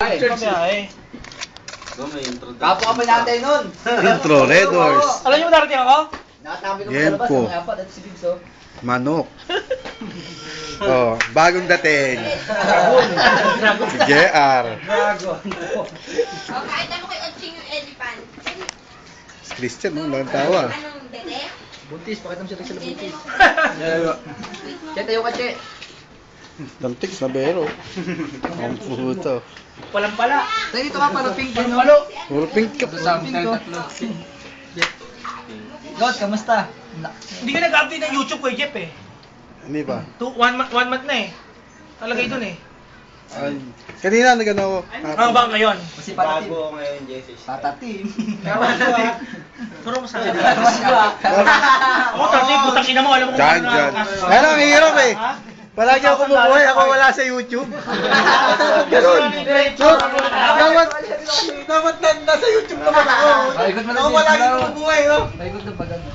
Ay, Kapo ka pa natin nun. Intro, Red Horse. alam niyo darating ako? Nakatambay ko sa labas, Yempo. ang apat at si Biggs, oh. Manok. Oh, bagong dating. Si JR. O, pakita mo kay Oching yung elephant. Si Christian, no? Lang tawa. Anong bete? Buntis, pakita mo siya rin sa Bete buntis. mo. Che, tayo ka, Che. Lantik na bero. Ang puto. Walang pala. Tayo dito ka para pink, Walang ano? palo. Puro pink ka. God, kamusta? Hindi ka nag-update ng YouTube kay Jeff eh. Hindi pa. One month na eh. Talagay dun eh. Ay, kanina nagano ako. Ano ba ngayon? Kasi patatim. Bago ngayon, Jesse. Patatim. Pero masaya. Ako, tatay, putang ina mo. Alam mo kung Diyan, ano diyan. na- Ano, ang hirap eh. Ha? Palagi ako kumukuha, ako wala sa YouTube. Ganun. So, dapat nasa YouTube naman ako. Paikot mo na Ako din. palagi kumukuha, no? Paikot na pagano.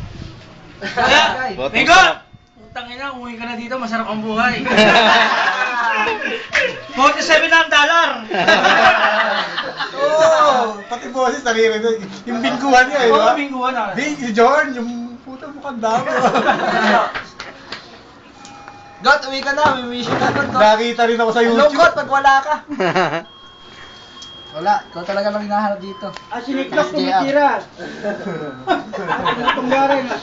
Kaya, Bottom Migo! up. Putang ina, umuwi ka na dito, masarap ang buhay. $47 na ang dollar. Oo, pati boses naririnig. Yung bingguhan niya, eh, di Oo, ba? bingguhan na. Di, si Jorn, yung puta mukhang dami. God, uwi ka na. May mission ka, God. Nakita rin ako sa Hello, YouTube. God, pag wala ka. Wala, ikaw talaga lang hinahanap dito. Ah, siniklop tumitira. Tunggari na.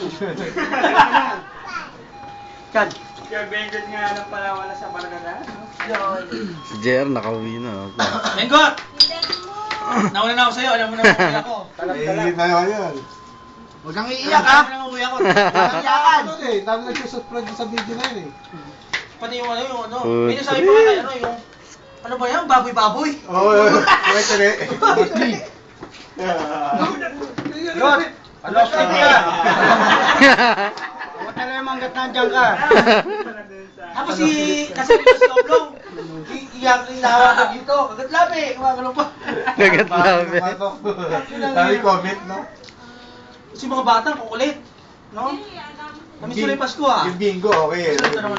Chad. Kaya Benjot nga lang pala wala sa barangay. Si JR nakauwi na. Mengot! Nauna na ako sa'yo, alam mo na umuwi ako. Hindi na yun. Huwag kang iiyak, ha? Alam mo na umuwi ako. Iyakan. Ano eh, dami nagsusubscribe sa video na yun eh. Pati yung ano. May nasabi pa nga tayo, yung... Ano ba yan? Baboy-baboy? Oo, wait a minute. God, ano ka? Huwag na lang manggat nandiyan ka. Tapos kasi dito si Oblong, iyak rin nahawakan dito. Kagat labi, kumagano pa. Kagat namin. Dami comment, no? Kasi mga batang kukulit. No? Kami sila yung Pasko ah. Yung bingo, okay. Ito naman